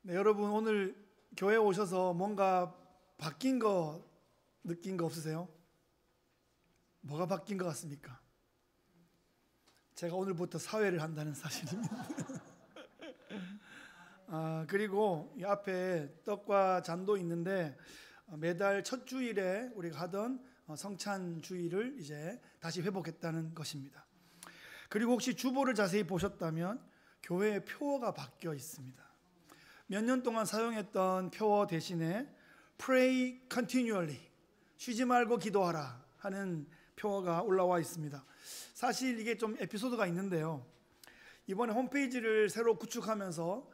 네, 여러분 오늘 교회 오셔서 뭔가 바뀐 거 느낀 거 없으세요? 뭐가 바뀐 것 같습니까? 제가 오늘부터 사회를 한다는 사실입니다. 그리고 이 앞에 떡과 잔도 있는데 매달 첫 주일에 우리가 하던 성찬 주일을 이제 다시 회복했다는 것입니다. 그리고 혹시 주보를 자세히 보셨다면 교회의 표어가 바뀌어 있습니다. 몇 년 동안 사용했던 표어 대신에 Pray continually, 쉬지 말고 기도하라 하는 표어가 올라와 있습니다. 사실 이게 좀 에피소드가 있는데요. 이번에 홈페이지를 새로 구축하면서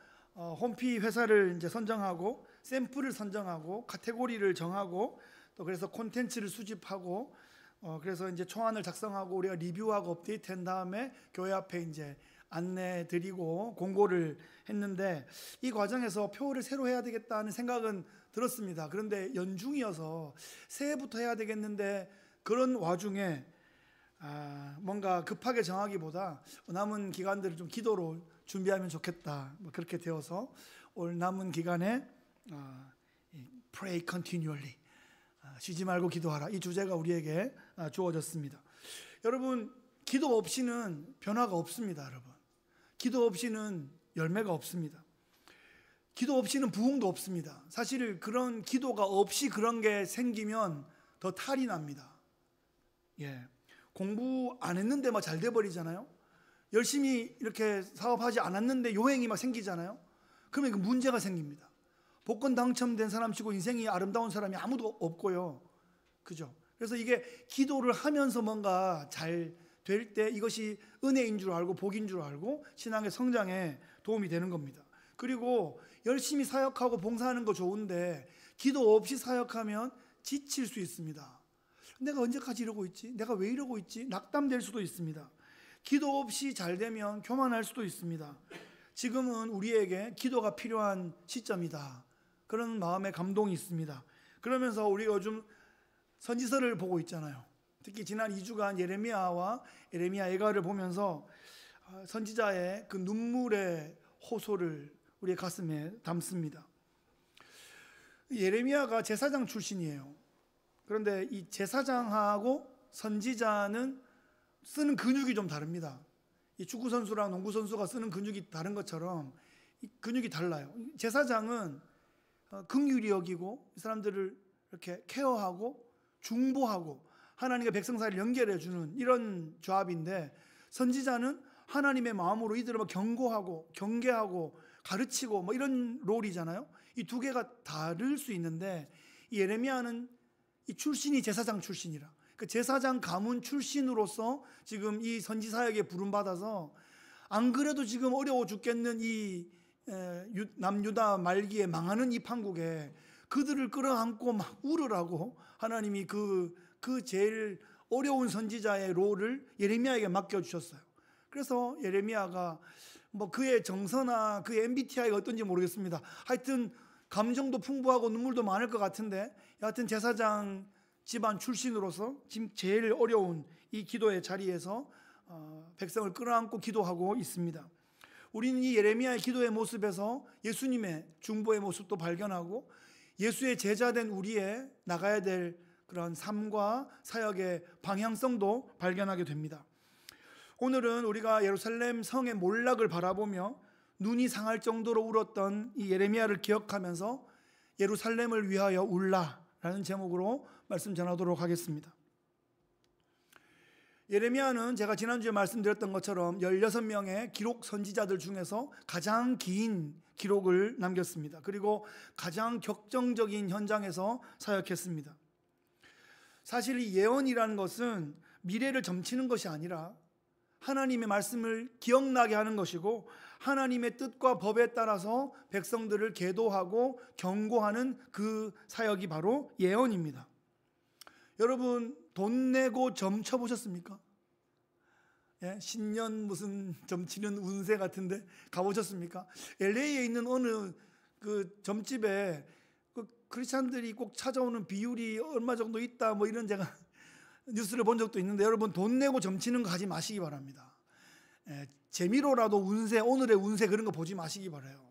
홈피 회사를 이제 선정하고 샘플을 선정하고 카테고리를 정하고 또 그래서 콘텐츠를 수집하고 그래서 이제 초안을 작성하고 우리가 리뷰하고 업데이트한 다음에 교회 앞에 이제 안내 드리고 공고를 했는데 이 과정에서 표를 새로 해야 되겠다는 생각은 들었습니다. 그런데 연중이어서 새해부터 해야 되겠는데 그런 와중에 뭔가 급하게 정하기보다 남은 기간들을 좀 기도로 준비하면 좋겠다 그렇게 되어서 올 남은 기간에 Pray continually, 쉬지 말고 기도하라, 이 주제가 우리에게 주어졌습니다. 여러분, 기도 없이는 변화가 없습니다. 여러분, 기도 없이는 열매가 없습니다. 기도 없이는 부흥도 없습니다. 사실 그런 기도가 없이 그런 게 생기면 더 탈이 납니다. 공부 안 했는데 막 잘 돼버리잖아요. 열심히 이렇게 사업하지 않았는데 요행이 막 생기잖아요. 그러면 그 문제가 생깁니다. 복권 당첨된 사람 치고 인생이 아름다운 사람이 아무도 없고요. 그죠? 그래서 이게 기도를 하면서 뭔가 잘 될 때 이것이 은혜인 줄 알고 복인 줄 알고 신앙의 성장에 도움이 되는 겁니다. 그리고 열심히 사역하고 봉사하는 거 좋은데 기도 없이 사역하면 지칠 수 있습니다. 내가 언제까지 이러고 있지? 내가 왜 이러고 있지? 낙담될 수도 있습니다. 기도 없이 잘 되면 교만할 수도 있습니다. 지금은 우리에게 기도가 필요한 시점이다, 그런 마음의 감동이 있습니다. 그러면서 우리가 요즘 선지서를 보고 있잖아요. 특히 지난 2주간 예레미야와 예레미야 애가를 보면서 선지자의 그 눈물의 호소를 우리의 가슴에 담습니다. 예레미야가 제사장 출신이에요. 그런데 이 제사장하고 선지자는 쓰는 근육이 좀 다릅니다. 이 축구 선수랑 농구 선수가 쓰는 근육이 다른 것처럼 이 근육이 달라요. 제사장은 긍휼히 여기고 이 사람들을 이렇게 케어하고 중보하고 하나님과 백성 사이를 연결해 주는 이런 조합인데, 선지자는 하나님의 마음으로 이들을 경고하고 경계하고 가르치고 이런 롤이잖아요. 이 두 개가 다를 수 있는데 이 예레미야는 이 출신이 제사장 출신이라, 그 제사장 가문 출신으로서 지금 이 선지 사역에 부름받아서 안 그래도 지금 어려워 죽겠는 이 남유다 말기에 망하는 이 판국에 그들을 끌어안고 막 울으라고 하나님이 그 제일 어려운 선지자의 롤을 예레미야에게 맡겨주셨어요. 그래서 예레미야가 그의 정서나 그의 MBTI가 어떤지 모르겠습니다. 하여튼 감정도 풍부하고 눈물도 많을 것 같은데 여하튼 제사장 집안 출신으로서 지금 제일 어려운 이 기도의 자리에서 백성을 끌어안고 기도하고 있습니다. 우리는 이 예레미야의 기도의 모습에서 예수님의 중보의 모습도 발견하고 예수의 제자된 우리의 나가야 될 그런 삶과 사역의 방향성도 발견하게 됩니다. 오늘은 우리가 예루살렘 성의 몰락을 바라보며 눈이 상할 정도로 울었던 이 예레미야를 기억하면서 예루살렘을 위하여 울라라는 제목으로 말씀 전하도록 하겠습니다. 예레미야는 제가 지난주에 말씀드렸던 것처럼 16명의 기록 선지자들 중에서 가장 긴 기록을 남겼습니다. 그리고 가장 격정적인 현장에서 사역했습니다. 사실 이 예언이라는 것은 미래를 점치는 것이 아니라 하나님의 말씀을 기억나게 하는 것이고 하나님의 뜻과 법에 따라서 백성들을 계도하고 경고하는 그 사역이 바로 예언입니다. 여러분, 돈 내고 점 쳐보셨습니까? 신년 무슨 점치는 운세 같은데 가보셨습니까? LA에 있는 어느 그 점집에 그 크리스찬들이 꼭 찾아오는 비율이 얼마 정도 있다 이런 제가 뉴스를 본 적도 있는데, 여러분 돈 내고 점치는 거 하지 마시기 바랍니다. 재미로라도 운세, 오늘의 운세 그런 거 보지 마시기 바라요.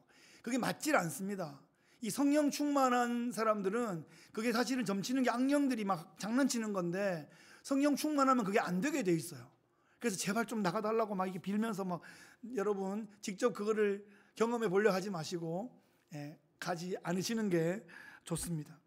그게 맞질 않습니다. 이 성령 충만한 사람들은 그게 사실은 점치는 게 악령들이 막 장난치는 건데, 성령 충만하면 그게 안 되게 돼 있어요. 그래서 제발 좀 나가달라고 막 이렇게 빌면서 막, 여러분 직접 그거를 경험해 보려 하지 마시고 가지 않으시는 게 좋습니다.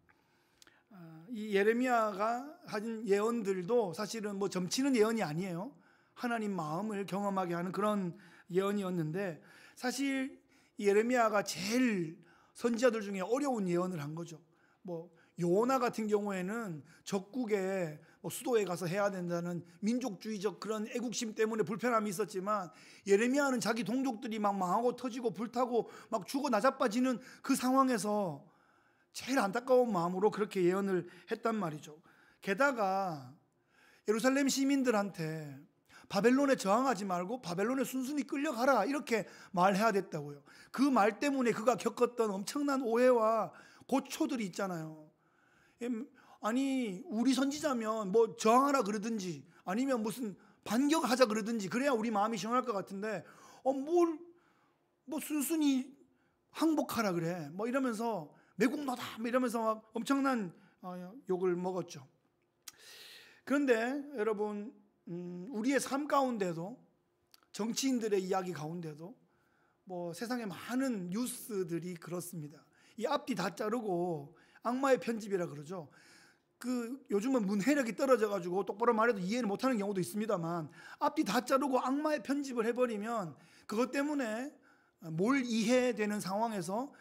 이 예레미야가 한 예언들도 사실은 뭐 점치는 예언이 아니에요. 하나님 마음을 경험하게 하는 그런 예언이었는데, 사실 예레미야가 제일 선지자들 중에 어려운 예언을 한 거죠. 뭐 요나 같은 경우에는 적국의 수도에 가서 해야 된다는 민족주의적 그런 애국심 때문에 불편함이 있었지만, 예레미야는 자기 동족들이 막 망하고 터지고 불타고 막 죽어 나자빠지는 그 상황에서 제일 안타까운 마음으로 그렇게 예언을 했단 말이죠. 게다가 예루살렘 시민들한테 바벨론에 저항하지 말고 바벨론에 순순히 끌려가라, 이렇게 말해야 됐다고요. 그 말 때문에 그가 겪었던 엄청난 오해와 고초들이 있잖아요. 아니, 우리 선지자면 뭐 저항하라 그러든지 아니면 무슨 반격하자 그러든지 그래야 우리 마음이 시원할 것 같은데, 뭐 순순히 항복하라 그래, 뭐 이러면서 매국노다 이러면서 막 엄청난 욕을 먹었죠. 그런데 여러분, 우리의 삶 가운데도, 정치인들의 이야기 가운데도 뭐 세상에 많은 뉴스들이 그렇습니다. 이 앞뒤 다 자르고 악마의 편집이라 그러죠. 그 요즘은 문해력이 떨어져 가지고 똑바로 말해도 이해를 못하는 경우도 있습니다만, 앞뒤 다 자르고 악마의 편집을 해버리면 그것 때문에 뭘 이해되는 상황에서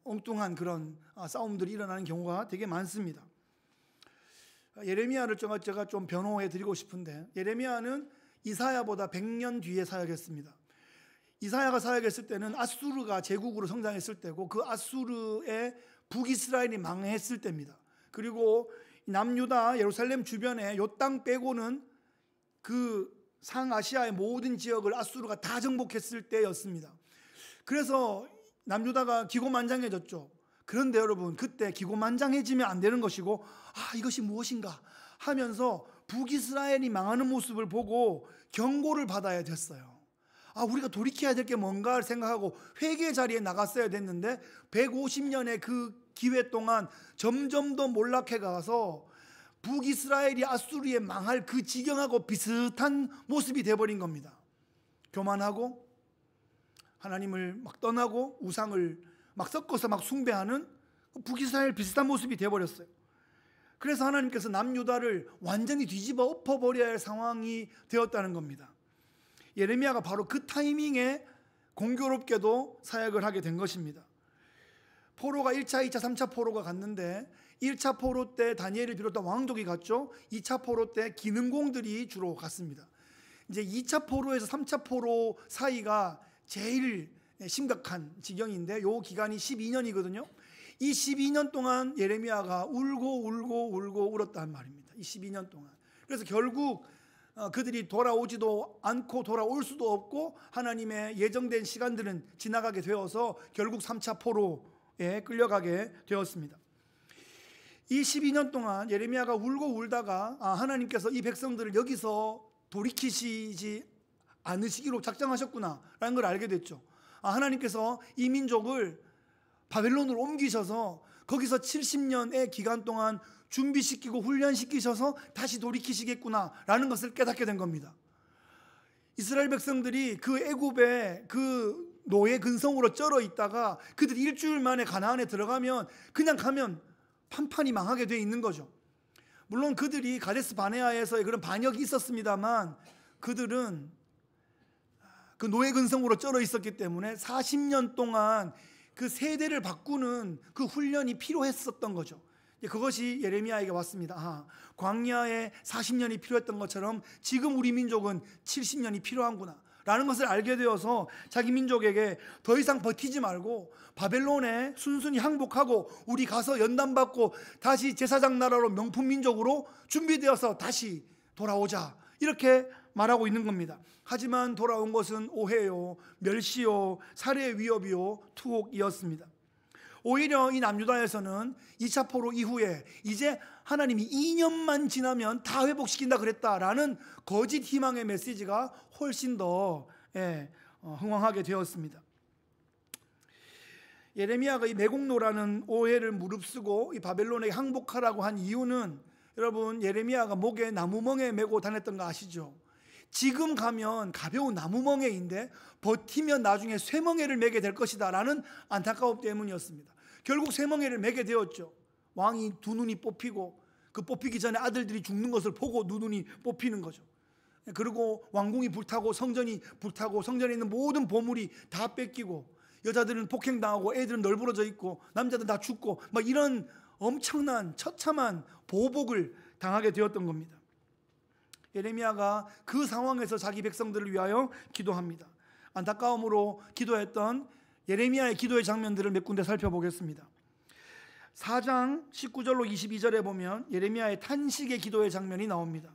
엉뚱한 그런 싸움들이 일어나는 경우가 되게 많습니다. 예레미야를 제가 좀 변호해 드리고 싶은데, 예레미야는 이사야보다 100년 뒤에 사역했습니다. 이사야가 사역했을 때는 아수르가 제국으로 성장했을 때고, 그 아수르의 북이스라엘이 망했을 때입니다. 그리고 남유다 예루살렘 주변에 요 땅 빼고는 그 상아시아의 모든 지역을 아수르가 다 정복했을 때였습니다. 그래서 남유다가 기고만장해졌죠. 그런데 여러분, 그때 기고만장해지면 안 되는 것이고, 이것이 무엇인가 하면서 북이스라엘이 망하는 모습을 보고 경고를 받아야 됐어요. 우리가 돌이켜야 될 게 뭔가 생각하고 회개 자리에 나갔어야 됐는데, 150년의 그 기회 동안 점점 더 몰락해 가서 북이스라엘이 아수르에 망할 그 지경하고 비슷한 모습이 돼버린 겁니다. 교만하고 하나님을 막 떠나고 우상을 막 섞어서 막 숭배하는 북이스라엘 비슷한 모습이 돼버렸어요. 그래서 하나님께서 남유다를 완전히 뒤집어 엎어버려야 할 상황이 되었다는 겁니다. 예레미야가 바로 그 타이밍에 공교롭게도 사역을 하게 된 것입니다. 포로가 1차, 2차, 3차 포로가 갔는데, 1차 포로 때 다니엘을 비롯한 왕족이 갔죠. 2차 포로 때 기능공들이 주로 갔습니다. 이제 2차 포로에서 3차 포로 사이가 제일 심각한 지경인데, 요 기간이 12년이거든요. 이 12년 동안 예레미야가 울고 울었단 말입니다. 이 12년 동안. 그래서 결국 그들이 돌아오지도 않고 돌아올 수도 없고, 하나님의 예정된 시간들은 지나가게 되어서 결국 3차 포로에 끌려가게 되었습니다. 이 12년 동안 예레미야가 울고 울다가 하나님께서 이 백성들을 여기서 돌이키시지 않으시기로 작정하셨구나 라는 걸 알게 됐죠. 하나님께서 이 민족을 바벨론으로 옮기셔서 거기서 70년의 기간 동안 준비시키고 훈련시키셔서 다시 돌이키시겠구나 라는 것을 깨닫게 된 겁니다. 이스라엘 백성들이 그 애굽의 그 노예 근성으로 쩔어 있다가 그들이 일주일 만에 가나안에 들어가면 그냥 가면 판판이 망하게 돼 있는 거죠. 물론 그들이 가데스 바네아에서의 그런 반역이 있었습니다만, 그들은 그 노예 근성으로 쩔어 있었기 때문에 40년 동안 그 세대를 바꾸는 그 훈련이 필요했었던 거죠. 그것이 예레미야에게 왔습니다. 광야에 40년이 필요했던 것처럼 지금 우리 민족은 70년이 필요한구나 라는 것을 알게 되어서 자기 민족에게 더 이상 버티지 말고 바벨론에 순순히 항복하고 우리 가서 연단받고 다시 제사장 나라로 명품 민족으로 준비되어서 다시 돌아오자, 이렇게 말하고 있는 겁니다. 하지만 돌아온 것은 오해요, 멸시요, 살해의 위협이요, 투옥이었습니다. 오히려 이 남유다에서는 2차 포로 이후에 이제 하나님이 2년만 지나면 다 회복시킨다 그랬다라는 거짓 희망의 메시지가 훨씬 더 흥황하게 되었습니다. 예레미야가 이 매국노라는 오해를 무릅쓰고 이 바벨론에 항복하라고 한 이유는, 여러분, 예레미야가 목에 나무멍에 메고 다녔던 거 아시죠? 지금 가면 가벼운 나무멍에인데 버티면 나중에 쇠멍에를 메게 될 것이다 라는 안타까움 때문이었습니다. 결국 쇠멍에를 메게 되었죠. 왕이 두 눈이 뽑히고, 그 뽑히기 전에 아들들이 죽는 것을 보고 두 눈이 뽑히는 거죠. 그리고 왕궁이 불타고 성전이 불타고 성전에 있는 모든 보물이 다 뺏기고, 여자들은 폭행당하고 애들은 널브러져 있고 남자들은 다 죽고, 막 이런 엄청난 처참한 보복을 당하게 되었던 겁니다. 예레미야가 그 상황에서 자기 백성들을 위하여 기도합니다. 안타까움으로 기도했던 예레미야의 기도의 장면들을 몇 군데 살펴보겠습니다. 4장 19절로 22절에 보면 예레미야의 탄식의 기도의 장면이 나옵니다.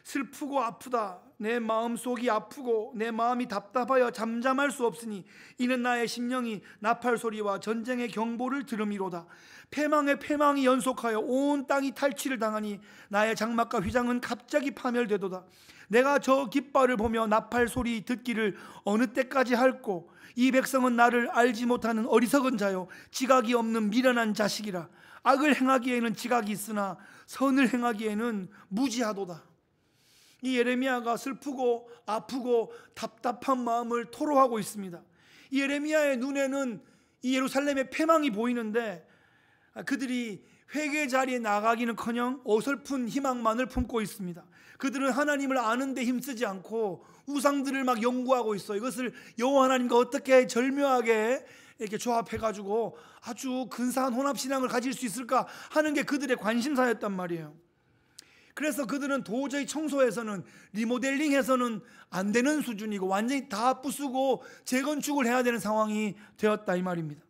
슬프고 아프다. 내 마음속이 아프고 내 마음이 답답하여 잠잠할 수 없으니 이는 나의 심령이 나팔 소리와 전쟁의 경보를 들음이로다. 패망에 패망이 연속하여 온 땅이 탈취를 당하니 나의 장막과 휘장은 갑자기 파멸되도다. 내가 저 깃발을 보며 나팔 소리 듣기를 어느 때까지 할꼬. 이 백성은 나를 알지 못하는 어리석은 자요 지각이 없는 미련한 자식이라. 악을 행하기에는 지각이 있으나 선을 행하기에는 무지하도다. 이 예레미야가 슬프고 아프고 답답한 마음을 토로하고 있습니다. 이 예레미야의 눈에는 이 예루살렘의 패망이 보이는데 그들이 회개 자리에 나가기는커녕 어설픈 희망만을 품고 있습니다. 그들은 하나님을 아는데 힘쓰지 않고 우상들을 막 연구하고 있어요. 이것을 여호와 하나님과 어떻게 절묘하게 이렇게 조합해가지고 아주 근사한 혼합신앙을 가질 수 있을까 하는 게 그들의 관심사였단 말이에요. 그래서 그들은 도저히 청소해서는, 리모델링해서는 안 되는 수준이고 완전히 다 부수고 재건축을 해야 되는 상황이 되었다 이 말입니다.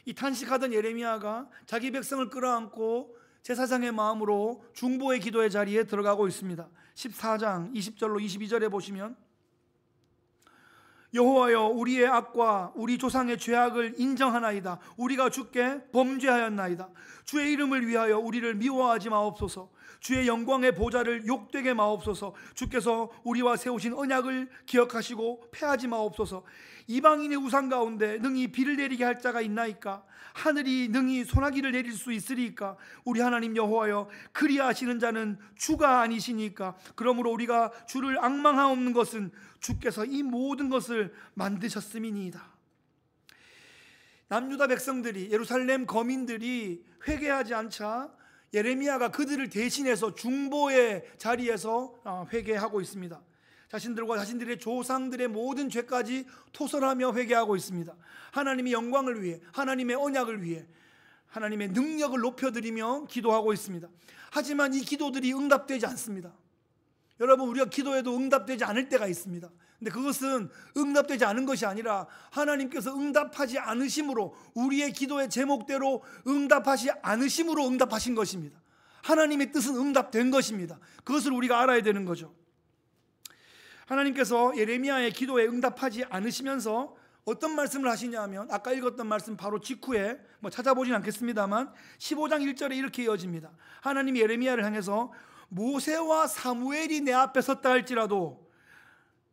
이 탄식하던 예레미야가 자기 백성을 끌어안고 제사장의 마음으로 중보의 기도의 자리에 들어가고 있습니다. 14장 20절로 22절에 보시면, 여호와여, 우리의 악과 우리 조상의 죄악을 인정하나이다. 우리가 주께 범죄하였나이다. 주의 이름을 위하여 우리를 미워하지 마옵소서. 주의 영광의 보좌를 욕되게 마옵소서. 주께서 우리와 세우신 언약을 기억하시고 패하지 마옵소서. 이방인의 우상 가운데 능히 비를 내리게 할 자가 있나이까? 하늘이 능히 소나기를 내릴 수 있으리까? 우리 하나님 여호와여, 그리하시는 자는 주가 아니시니까? 그러므로 우리가 주를 앙망하옵는 것은 주께서 이 모든 것을 만드셨음이니이다. 남유다 백성들이, 예루살렘 거민들이 회개하지 않자 예레미야가 그들을 대신해서 중보의 자리에서 회개하고 있습니다. 자신들과 자신들의 조상들의 모든 죄까지 토설하며 회개하고 있습니다. 하나님의 영광을 위해, 하나님의 언약을 위해, 하나님의 능력을 높여드리며 기도하고 있습니다. 하지만 이 기도들이 응답되지 않습니다. 여러분, 우리가 기도해도 응답되지 않을 때가 있습니다. 근데 그것은 응답되지 않은 것이 아니라 하나님께서 응답하지 않으심으로, 우리의 기도의 제목대로 응답하지 않으심으로 응답하신 것입니다. 하나님의 뜻은 응답된 것입니다. 그것을 우리가 알아야 되는 거죠. 하나님께서 예레미야의 기도에 응답하지 않으시면서 어떤 말씀을 하시냐 하면, 아까 읽었던 말씀 바로 직후에 찾아보진 않겠습니다만 15장 1절에 이렇게 이어집니다. 하나님이 예레미야를 향해서 모세와 사무엘이 내 앞에 섰다 할지라도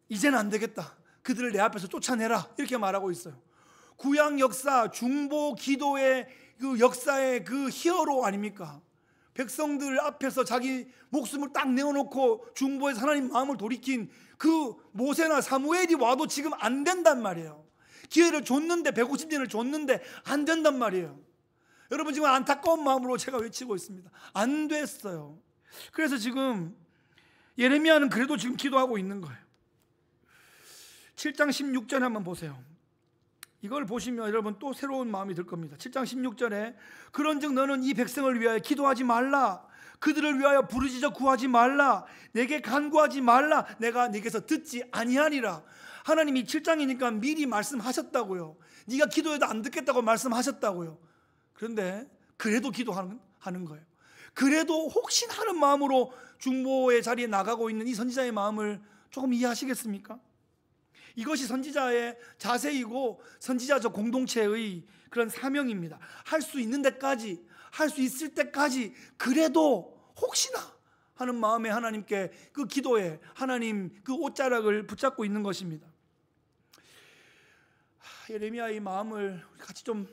이제는 안 되겠다. 그들을 내 앞에서 쫓아내라. 이렇게 말하고 있어요. 구약 역사, 중보 기도의 그 역사의 그 히어로 아닙니까? 백성들 앞에서 자기 목숨을 딱 내어놓고 중보에서 하나님 마음을 돌이킨 그 모세나 사무엘이 와도 지금 안 된단 말이에요. 기회를 줬는데, 150년을 줬는데 안 된단 말이에요. 여러분, 지금 안타까운 마음으로 제가 외치고 있습니다. 안 됐어요. 그래서 지금 예레미야는 그래도 지금 기도하고 있는 거예요. 7장 16절에 한번 보세요. 이걸 보시면 여러분 또 새로운 마음이 들 겁니다. 7장 16절에 그런즉 너는 이 백성을 위하여 기도하지 말라. 그들을 위하여 부르짖어 구하지 말라. 내게 간구하지 말라. 내가 네게서 듣지 아니하니라. 하나님이 7장이니까 미리 말씀하셨다고요. 네가 기도해도 안 듣겠다고 말씀하셨다고요. 그런데 그래도 기도하는 거예요. 그래도 혹시나 하는 마음으로 중보의 자리에 나가고 있는 이 선지자의 마음을 조금 이해하시겠습니까? 이것이 선지자의 자세이고 선지자적 공동체의 그런 사명입니다. 할 수 있는 데까지, 할 수 있을 때까지 그래도 혹시나 하는 마음에 하나님께, 그 기도에 하나님 그 옷자락을 붙잡고 있는 것입니다. 예레미야의 마음을 같이 좀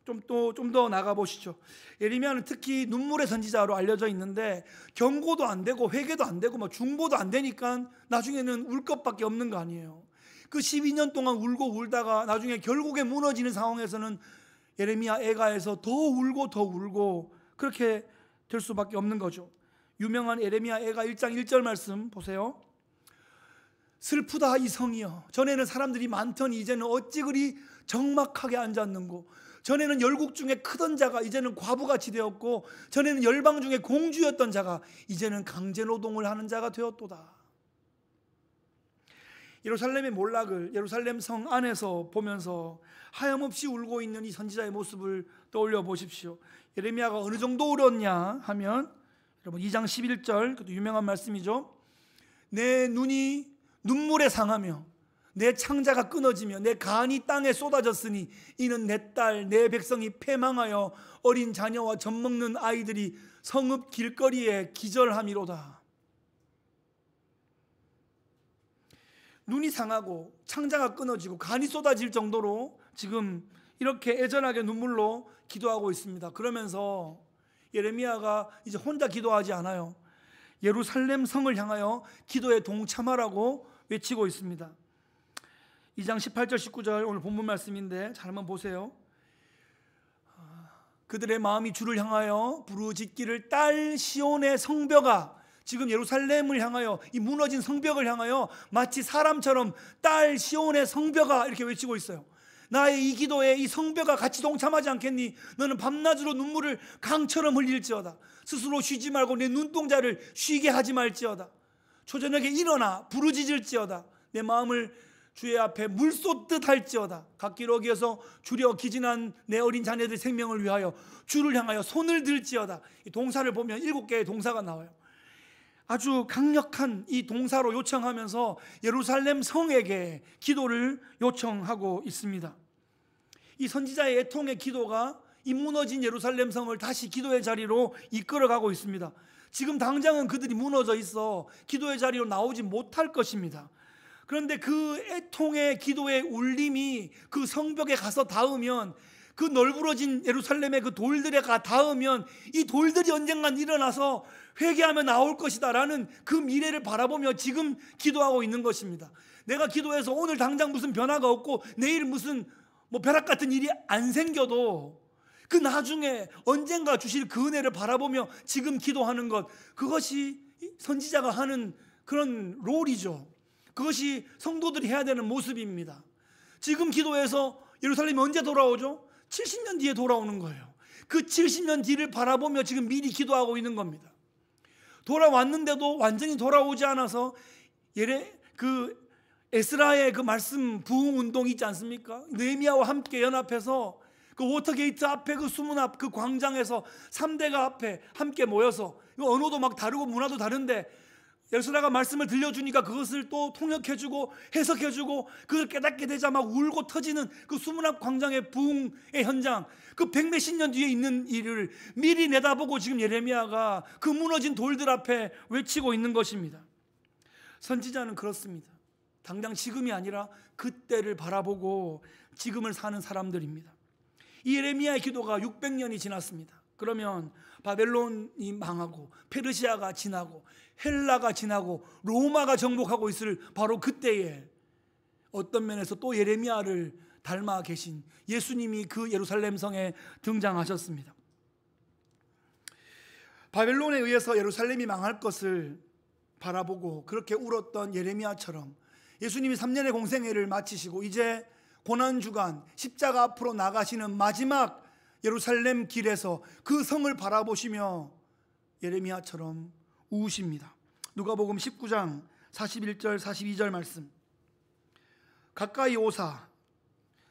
더 나가 보시죠. 예레미야는 특히 눈물의 선지자로 알려져 있는데 경고도 안 되고 회개도 안 되고 중보도 안 되니까 나중에는 울 것밖에 없는 거 아니에요. 그 12년 동안 울고 울다가 나중에 결국에 무너지는 상황에서는 예레미야 애가에서 더 울고 그렇게 될 수밖에 없는 거죠. 유명한 예레미야 애가 1장 1절 말씀 보세요. 슬프다 이 성이여, 전에는 사람들이 많더니 이제는 어찌 그리 적막하게 앉았는고, 전에는 열국 중에 크던 자가 이제는 과부같이 되었고, 전에는 열방 중에 공주였던 자가 이제는 강제노동을 하는 자가 되었도다. 예루살렘의 몰락을 예루살렘 성 안에서 보면서 하염없이 울고 있는 이 선지자의 모습을 떠올려 보십시오. 예레미야가 어느 정도 울었냐 하면 여러분 2장 11절, 그것도 유명한 말씀이죠. 내 눈이 눈물에 상하며 내 창자가 끊어지며 내 간이 땅에 쏟아졌으니 이는 내 딸 내 백성이 패망하여 어린 자녀와 젖먹는 아이들이 성읍 길거리에 기절함이로다. 눈이 상하고 창자가 끊어지고 간이 쏟아질 정도로 지금 이렇게 애절하게 눈물로 기도하고 있습니다. 그러면서 예레미야가 이제 혼자 기도하지 않아요. 예루살렘 성을 향하여 기도에 동참하라고 외치고 있습니다. 2장 18절 19절 오늘 본문 말씀인데 잘 한번 보세요. 그들의 마음이 주를 향하여 부르짖기를 딸 시온의 성벽아, 지금 예루살렘을 향하여 이 무너진 성벽을 향하여 마치 사람처럼 딸 시온의 성벽아 이렇게 외치고 있어요. 나의 이 기도에 이 성벽아 같이 동참하지 않겠니? 너는 밤낮으로 눈물을 강처럼 흘릴지어다. 스스로 쉬지 말고 내 눈동자를 쉬게 하지 말지어다. 초저녁에 일어나 부르짖을지어다. 내 마음을 주의 앞에 물 쏟듯 할지어다. 각기러기에서 주려 기진한 내 어린 자녀들 생명을 위하여 주를 향하여 손을 들지어다. 이 동사를 보면 7개의 동사가 나와요. 아주 강력한 이 동사로 요청하면서 예루살렘 성에게 기도를 요청하고 있습니다. 이 선지자의 애통의 기도가 이 무너진 예루살렘 성을 다시 기도의 자리로 이끌어가고 있습니다. 지금 당장은 그들이 무너져 있어 기도의 자리로 나오지 못할 것입니다. 그런데 그 애통의 기도의 울림이 그 성벽에 가서 닿으면, 그 널브러진 예루살렘의 그 돌들에 가 닿으면 이 돌들이 언젠간 일어나서 회개하며 나올 것이다 라는 그 미래를 바라보며 지금 기도하고 있는 것입니다. 내가 기도해서 오늘 당장 무슨 변화가 없고 내일 무슨 벼락 같은 일이 안 생겨도 그 나중에 언젠가 주실 그 은혜를 바라보며 지금 기도하는 것, 그것이 선지자가 하는 그런 롤이죠. 그것이 성도들이 해야 되는 모습입니다. 지금 기도해서 예루살렘이 언제 돌아오죠? 70년 뒤에 돌아오는 거예요. 그 70년 뒤를 바라보며 지금 미리 기도하고 있는 겁니다. 돌아왔는데도 완전히 돌아오지 않아서 그 에스라의 그 말씀 부흥 운동이 있지 않습니까? 느헤미야와 함께 연합해서 그 워터게이트 앞에 그 수문 앞 그 광장에서 3대가 앞에 함께 모여서, 언어도 막 다르고 문화도 다른데 에스라가 말씀을 들려주니까 그것을 또 통역해주고 해석해주고 그걸 깨닫게 되자 막 울고 터지는 그 수문 앞 광장의 부흥의 현장, 그 100몇십 년 뒤에 있는 일을 미리 내다보고 지금 예레미야가 그 무너진 돌들 앞에 외치고 있는 것입니다. 선지자는 그렇습니다. 당장 지금이 아니라 그때를 바라보고 지금을 사는 사람들입니다. 이 예레미야의 기도가 600년이 지났습니다. 그러면 바벨론이 망하고 페르시아가 지나고 헬라가 지나고 로마가 정복하고 있을 바로 그때에 어떤 면에서 또 예레미야를 닮아 계신 예수님이 그 예루살렘 성에 등장하셨습니다. 바벨론에 의해서 예루살렘이 망할 것을 바라보고 그렇게 울었던 예레미야처럼 예수님이 3년의 공생애를 마치시고 이제 고난주간 십자가 앞으로 나가시는 마지막 예루살렘 길에서 그 성을 바라보시며 예레미야처럼 우십니다. 누가복음 19장 41절 42절 말씀. 가까이 오사,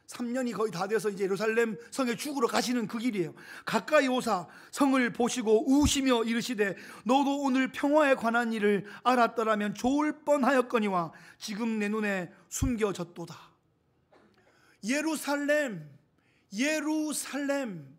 3년이 거의 다 돼서 이제 예루살렘 성에 죽으러 가시는 그 길이에요. 가까이 오사 성을 보시고 우시며 이르시되 너도 오늘 평화에 관한 일을 알았더라면 좋을 뻔하였거니와 지금 내 눈에 숨겨졌도다. 예루살렘, 살렘,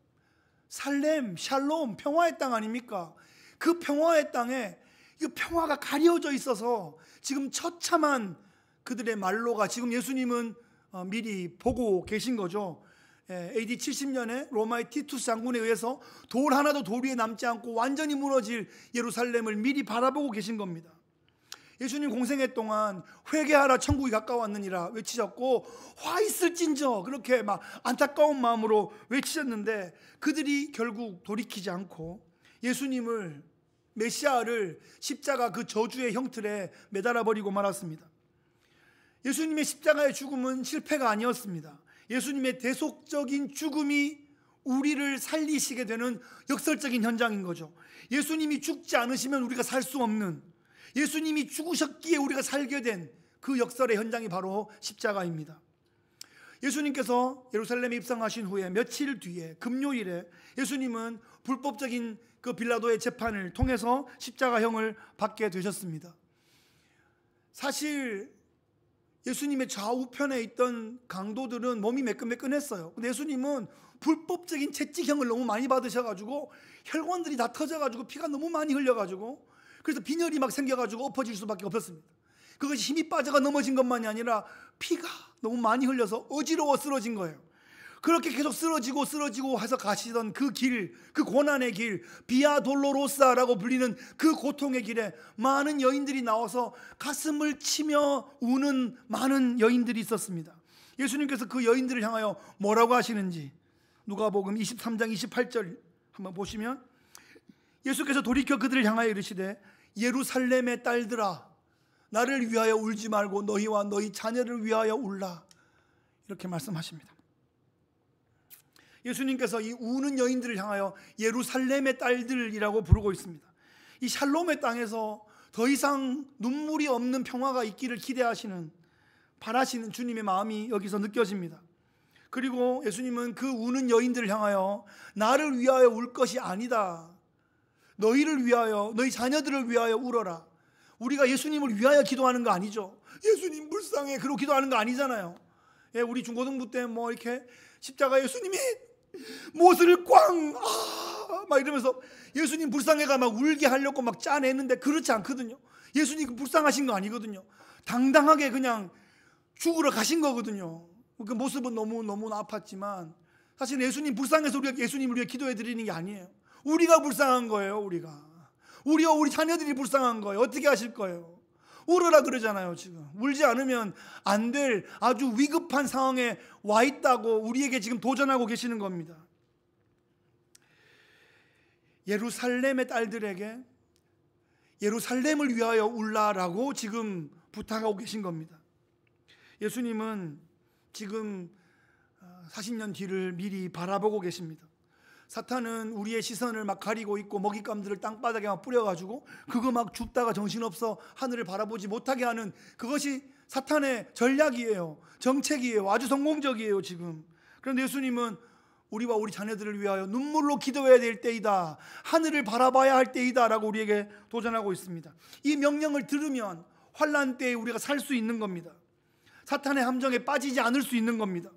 샬롬, 평화의 땅 아닙니까? 그 평화의 땅에 이 평화가 가려져 있어서 지금 처참한 그들의 말로가 지금 예수님은 미리 보고 계신 거죠. AD 70년에 로마의 티투스 장군에 의해서 돌 하나도 돌 위에 남지 않고 완전히 무너질 예루살렘을 미리 바라보고 계신 겁니다. 예수님 공생애 동안 회개하라 천국이 가까웠느니라 외치셨고 화 있을진저 그렇게 막 안타까운 마음으로 외치셨는데 그들이 결국 돌이키지 않고 예수님을 메시아를 십자가 그 저주의 형틀에 매달아 버리고 말았습니다. 예수님의 십자가의 죽음은 실패가 아니었습니다. 예수님의 대속적인 죽음이 우리를 살리시게 되는 역설적인 현장인 거죠. 예수님이 죽지 않으시면 우리가 살 수 없는, 예수님이 죽으셨기에 우리가 살게 된 그 역설의 현장이 바로 십자가입니다. 예수님께서 예루살렘에 입성하신 후에 며칠 뒤에 금요일에 예수님은 불법적인 그 빌라도의 재판을 통해서 십자가형을 받게 되셨습니다. 사실 예수님의 좌우편에 있던 강도들은 몸이 매끈매끈했어요. 근데 예수님은 불법적인 채찍형을 너무 많이 받으셔가지고 혈관들이 다 터져가지고 피가 너무 많이 흘려가지고 그래서 빈혈이 막 생겨가지고 엎어질 수밖에 없었습니다. 그것이 힘이 빠져가 넘어진 것만이 아니라 피가 너무 많이 흘려서 어지러워 쓰러진 거예요. 그렇게 계속 쓰러지고 해서 가시던 그 길, 그 고난의 길, 비아 돌로로사라고 불리는 그 고통의 길에 많은 여인들이 나와서 가슴을 치며 우는 많은 여인들이 있었습니다. 예수님께서 그 여인들을 향하여 뭐라고 하시는지 누가복음 23장 28절 한번 보시면 예수께서 돌이켜 그들을 향하여 이르시되 예루살렘의 딸들아 나를 위하여 울지 말고 너희와 너희 자녀를 위하여 울라 이렇게 말씀하십니다. 예수님께서 이 우는 여인들을 향하여 예루살렘의 딸들이라고 부르고 있습니다. 이 샬롬의 땅에서 더 이상 눈물이 없는 평화가 있기를 기대하시는, 바라시는 주님의 마음이 여기서 느껴집니다. 그리고 예수님은 그 우는 여인들을 향하여 나를 위하여 울 것이 아니다, 너희를 위하여, 너희 자녀들을 위하여 울어라. 우리가 예수님을 위하여 기도하는 거 아니죠. 예수님 불쌍해 그러고 기도하는 거 아니잖아요. 우리 중고등부 때 뭐 이렇게 십자가 예수님이 못을 꽝 막 이러면서 예수님 불쌍해가 막 울게 하려고 막 짜내는데 그렇지 않거든요. 예수님 불쌍하신 거 아니거든요. 당당하게 그냥 죽으러 가신 거거든요. 그 모습은 너무 아팠지만 사실 예수님 불쌍해서 우리가 예수님을 위해 기도해 드리는 게 아니에요. 우리가 불쌍한 거예요. 우리와 우리 자녀들이 불쌍한 거예요. 어떻게 하실 거예요? 울어라 그러잖아요. 지금 울지 않으면 안 될 아주 위급한 상황에 와 있다고 우리에게 지금 도전하고 계시는 겁니다. 예루살렘의 딸들에게 예루살렘을 위하여 울라라고 지금 부탁하고 계신 겁니다. 예수님은 지금 40년 뒤를 미리 바라보고 계십니다. 사탄은 우리의 시선을 막 가리고 있고 먹잇감들을 땅바닥에 막 뿌려가지고 그거 막 죽다가 정신없어 하늘을 바라보지 못하게 하는 그것이 사탄의 전략이에요. 정책이에요. 아주 성공적이에요 지금. 그런데 예수님은 우리와 우리 자녀들을 위하여 눈물로 기도해야 될 때이다, 하늘을 바라봐야 할 때이다 라고 우리에게 도전하고 있습니다. 이 명령을 들으면 환난 때에 우리가 살 수 있는 겁니다. 사탄의 함정에 빠지지 않을 수 있는 겁니다.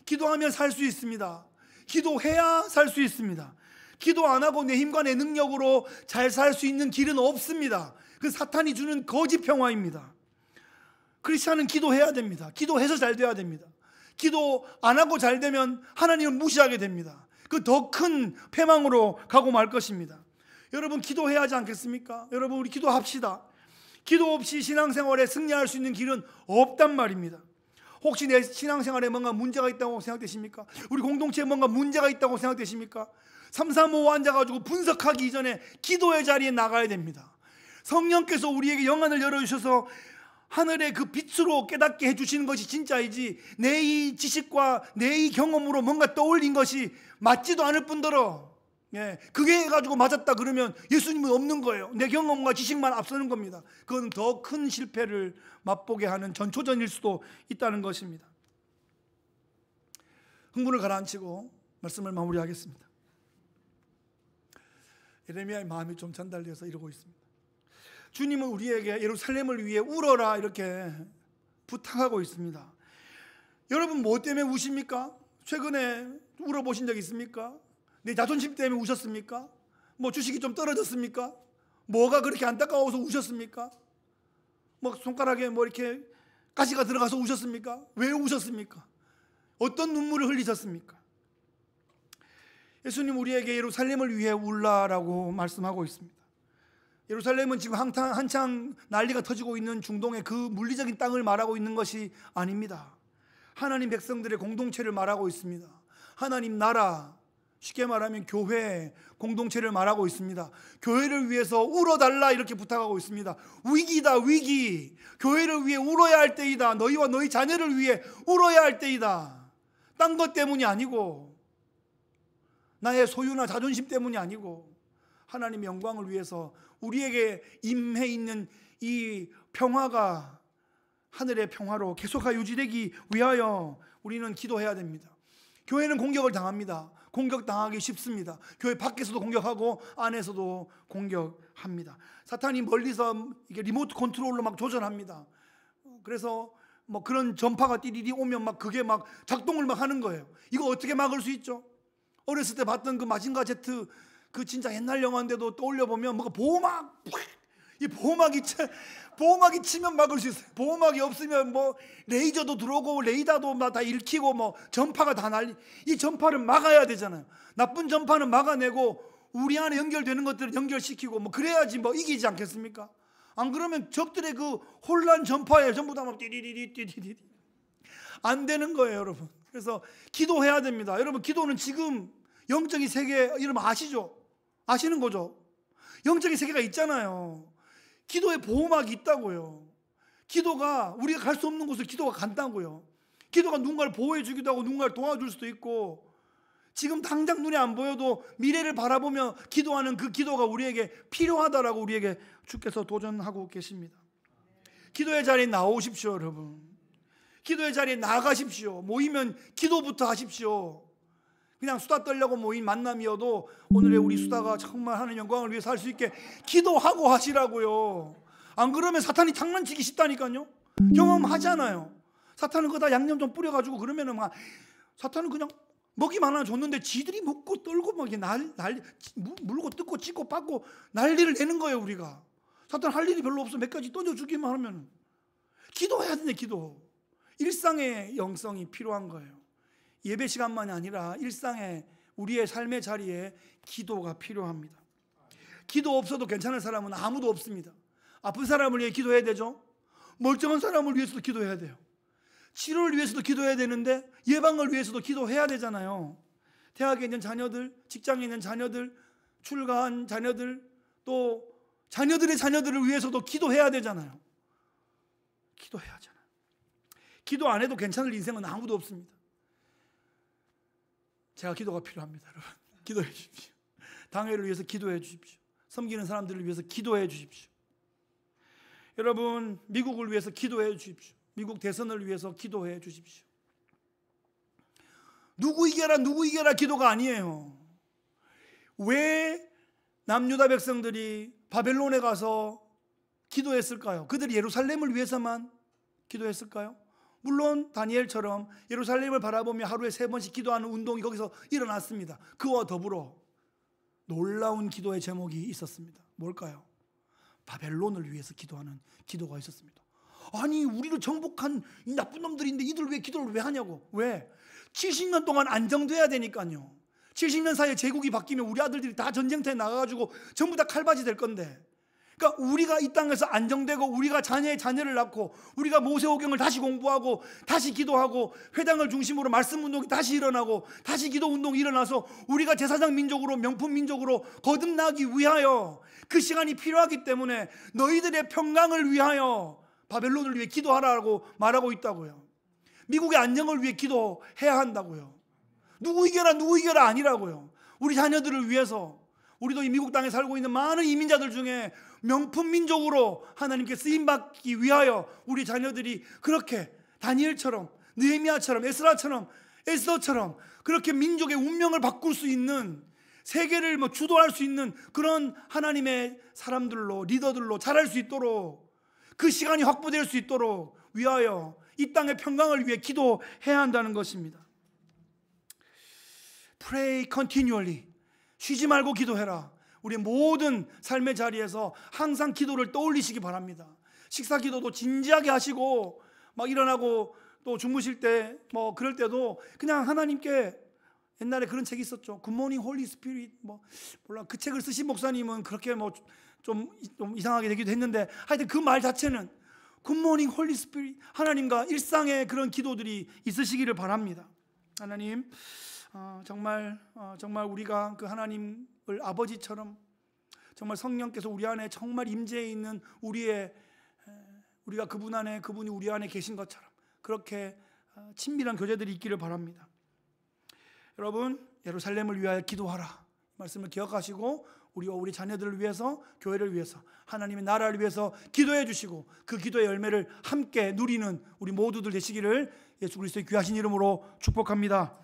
기도하면 살 수 있습니다. 기도해야 살 수 있습니다. 기도 안 하고 내 힘과 내 능력으로 잘 살 수 있는 길은 없습니다. 그 사탄이 주는 거짓 평화입니다. 크리스찬은 기도해야 됩니다. 기도해서 잘 돼야 됩니다. 기도 안 하고 잘 되면 하나님을 무시하게 됩니다. 그 더 큰 패망으로 가고 말 것입니다. 여러분 기도해야 하지 않겠습니까? 여러분 우리 기도합시다. 기도 없이 신앙생활에 승리할 수 있는 길은 없단 말입니다. 혹시 내 신앙생활에 뭔가 문제가 있다고 생각되십니까? 우리 공동체에 뭔가 문제가 있다고 생각되십니까? 335 앉아가지고 분석하기 이전에 기도의 자리에 나가야 됩니다. 성령께서 우리에게 영안을 열어주셔서 하늘의 그 빛으로 깨닫게 해주시는 것이 진짜이지 내 이 지식과 내 이 경험으로 뭔가 떠올린 것이 맞지도 않을 뿐더러 그게 해가지고 맞았다 그러면 예수님은 없는 거예요. 내 경험과 지식만 앞서는 겁니다. 그건 더 큰 실패를 맛보게 하는 전초전일 수도 있다는 것입니다. 흥분을 가라앉히고 말씀을 마무리하겠습니다. 예레미야의 마음이 좀 전달돼서 이러고 있습니다. 주님은 우리에게 예루살렘을 위해 울어라 이렇게 부탁하고 있습니다. 여러분 뭐 때문에 우십니까? 최근에 울어보신 적 있습니까? 내 자존심 때문에 우셨습니까? 뭐 주식이 좀 떨어졌습니까? 뭐가 그렇게 안타까워서 우셨습니까? 뭐 손가락에 뭐 이렇게 가시가 들어가서 우셨습니까? 왜 우셨습니까? 어떤 눈물을 흘리셨습니까? 예수님 우리에게 예루살렘을 위해 울라라고 말씀하고 있습니다. 예루살렘은 지금 한창 난리가 터지고 있는 중동의 그 물리적인 땅을 말하고 있는 것이 아닙니다. 하나님 백성들의 공동체를 말하고 있습니다. 하나님 나라, 쉽게 말하면 교회 공동체를 말하고 있습니다. 교회를 위해서 울어달라 이렇게 부탁하고 있습니다. 위기다, 위기. 교회를 위해 울어야 할 때이다. 너희와 너희 자녀를 위해 울어야 할 때이다. 딴 것 때문이 아니고, 나의 소유나 자존심 때문이 아니고, 하나님의 영광을 위해서 우리에게 임해 있는 이 평화가 하늘의 평화로 계속하여 유지되기 위하여 우리는 기도해야 됩니다. 교회는 공격을 당합니다. 공격당하기 쉽습니다. 교회 밖에서도 공격하고 안에서도 공격합니다. 사탄이 멀리서 이게 리모트 컨트롤로 막 조절합니다. 그래서 뭐 그런 전파가 띠리리 오면 막 그게 막 작동을 막 하는 거예요. 이거 어떻게 막을 수 있죠? 어렸을 때 봤던 그 마징가 제트 그 진짜 옛날 영화인데도 떠올려 보면 뭐가 보호막, 이 보호막이 치면 막을 수 있어요. 보호막이 없으면 뭐 레이저도 들어오고 레이더도 막 다 읽히고 뭐 전파가 다 이 전파를 막아야 되잖아요. 나쁜 전파는 막아내고 우리 안에 연결되는 것들을 연결시키고 뭐 그래야지 뭐 이기지 않겠습니까? 안 그러면 적들의 그 혼란 전파에 전부 다 막 띠리리리 안 되는 거예요, 여러분. 그래서 기도해야 됩니다. 여러분, 기도는 지금 영적인 세계 여러분 아시죠? 아시는 거죠? 영적인 세계가 있잖아요. 기도에 보호막이 있다고요. 기도가 우리가 갈 수 없는 곳을 기도가 간다고요. 기도가 누군가를 보호해 주기도 하고 누군가를 도와줄 수도 있고, 지금 당장 눈에 안 보여도 미래를 바라보며 기도하는 그 기도가 우리에게 필요하다라고 우리에게 주께서 도전하고 계십니다. 기도의 자리에 나오십시오, 여러분. 기도의 자리에 나가십시오. 모이면 기도부터 하십시오. 그냥 수다 떨려고 모인 만남이어도 오늘의 우리 수다가 정말 하나님 영광을 위해서 할 수 있게 기도하고 하시라고요. 안 그러면 사탄이 장난치기 쉽다니까요. 경험하잖아요. 사탄은 그거 다 양념 좀 뿌려가지고 그러면은 막 사탄은 그냥 먹이만 하나 줬는데 지들이 먹고 떨고 막 물고 뜯고 찢고 빻고 난리를 내는 거예요. 우리가 사탄 할 일이 별로 없어. 몇 가지 던져주기만 하면. 기도해야 되네. 기도. 일상의 영성이 필요한 거예요. 예배 시간만이 아니라 일상의 우리의 삶의 자리에 기도가 필요합니다. 기도 없어도 괜찮을 사람은 아무도 없습니다. 아픈 사람을 위해 기도해야 되죠. 멀쩡한 사람을 위해서도 기도해야 돼요. 치료를 위해서도 기도해야 되는데 예방을 위해서도 기도해야 되잖아요. 대학에 있는 자녀들, 직장에 있는 자녀들, 출가한 자녀들, 또 자녀들의 자녀들을 위해서도 기도해야 되잖아요. 기도해야 하잖아요. 기도 안 해도 괜찮을 인생은 아무도 없습니다. 제가 기도가 필요합니다, 여러분. 기도해 주십시오. 당회를 위해서 기도해 주십시오. 섬기는 사람들을 위해서 기도해 주십시오. 여러분, 미국을 위해서 기도해 주십시오. 미국 대선을 위해서 기도해 주십시오. 누구 이겨라 기도가 아니에요. 왜 남유다 백성들이 바벨론에 가서 기도했을까요? 그들이 예루살렘을 위해서만 기도했을까요? 물론 다니엘처럼 예루살렘을 바라보며 하루에 3번씩 기도하는 운동이 거기서 일어났습니다. 그와 더불어 놀라운 기도의 제목이 있었습니다. 뭘까요? 바벨론을 위해서 기도하는 기도가 있었습니다. 아니, 우리를 정복한 이 나쁜 놈들인데 이들 왜 기도를 왜 하냐고. 왜? 70년 동안 안정돼야 되니까요. 70년 사이에 제국이 바뀌면 우리 아들들이 다 전쟁터에 나가가지고 전부 다 칼바지 될 건데, 그러니까 우리가 이 땅에서 안정되고 우리가 자녀의 자녀를 낳고 우리가 모세오경을 다시 공부하고 다시 기도하고 회당을 중심으로 말씀 운동이 다시 일어나고 다시 기도 운동이 일어나서 우리가 제사장 민족으로 명품 민족으로 거듭나기 위하여 그 시간이 필요하기 때문에 너희들의 평강을 위하여 바벨론을 위해 기도하라고 말하고 있다고요. 미국의 안정을 위해 기도해야 한다고요. 누구 이겨라 아니라고요. 우리 자녀들을 위해서, 우리도 이 미국 땅에 살고 있는 많은 이민자들 중에 명품 민족으로 하나님께 쓰임받기 위하여 우리 자녀들이 그렇게 다니엘처럼, 느헤미야처럼, 에스더처럼 그렇게 민족의 운명을 바꿀 수 있는, 세계를 주도할 수 있는 그런 하나님의 사람들로, 리더들로 자랄 수 있도록, 그 시간이 확보될 수 있도록 위하여 이 땅의 평강을 위해 기도해야 한다는 것입니다. Pray continually. 쉬지 말고 기도해라. 우리 모든 삶의 자리에서 항상 기도를 떠올리시기 바랍니다. 식사 기도도 진지하게 하시고 막 일어나고 또 주무실 때 뭐 그럴 때도 그냥 하나님께, 옛날에 그런 책이 있었죠. 굿모닝 홀리 스피릿, 뭐 몰라, 그 책을 쓰신 목사님은 그렇게 뭐 좀 이상하게 되기도 했는데, 하여튼 그 말 자체는 굿모닝 홀리 스피릿, 하나님과 일상의 그런 기도들이 있으시기를 바랍니다. 하나님, 정말 우리가 그 하나님을 아버지처럼, 정말 성령께서 우리 안에 정말 임재해 있는 우리가 그분 안에, 그분이 우리 안에 계신 것처럼 그렇게 친밀한 교제들이 있기를 바랍니다. 여러분, 예루살렘을 위하여 기도하라, 이 말씀을 기억하시고 우리와 우리 자녀들을 위해서, 교회를 위해서, 하나님의 나라를 위해서 기도해 주시고 그 기도의 열매를 함께 누리는 우리 모두들 되시기를 예수 그리스도의 귀하신 이름으로 축복합니다.